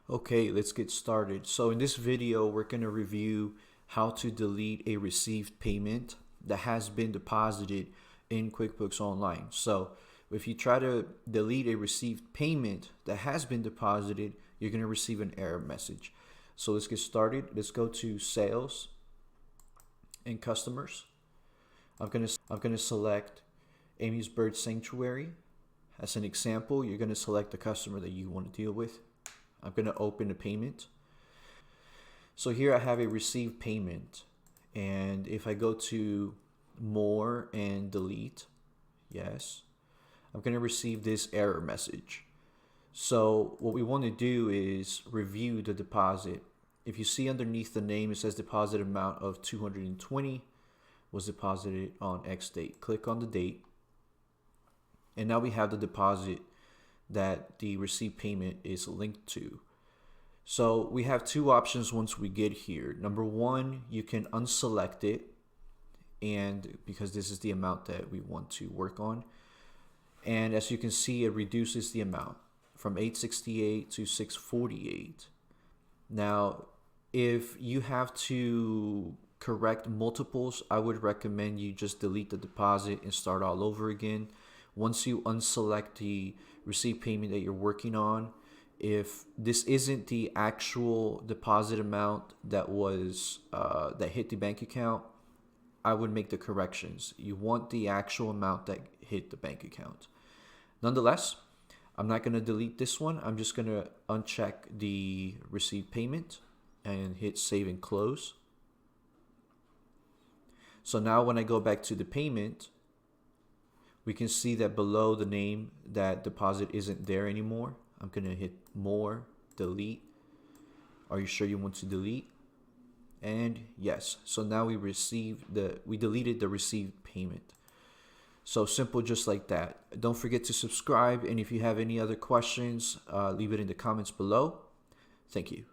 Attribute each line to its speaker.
Speaker 1: Okay, let's get started. So in this video, we're going to review how to delete a received payment that has been deposited in QuickBooks Online. So if you try to delete a received payment that has been deposited, you're going to receive an error message. So let's get started. Let's go to Sales and Customers. I'm going to select Amy's Bird Sanctuary. As an example, you're going to select the customer that you want to deal with. I'm going to open the payment. So here I have a received payment, and if I go to More and Delete, yes, I'm going to receive this error message. So what we want to do is review the deposit. If you see underneath the name, it says deposit amount of $220 was deposited on X date. Click on the date, and now we have the deposit that the received payment is linked to. So we have two options once we get here. Number one, you can unselect it, and because this is the amount that we want to work on. And as you can see, it reduces the amount from $868 to $648. Now, if you have to correct multiples, I would recommend you just delete the deposit and start all over again. Once you unselect the received payment that you're working on, if this isn't the actual deposit amount that was that hit the bank account, I would make the corrections. You want the actual amount that hit the bank account. Nonetheless, I'm not going to delete this one. I'm just going to uncheck the received payment and hit Save and Close. So now when I go back to the payment, we can see that below the name, that deposit isn't there anymore. I'm going to hit More, Delete. Are you sure you want to delete? And yes. So now we deleted the received payment. So simple, just like that. Don't forget to subscribe, and if you have any other questions, leave it in the comments below. Thank you.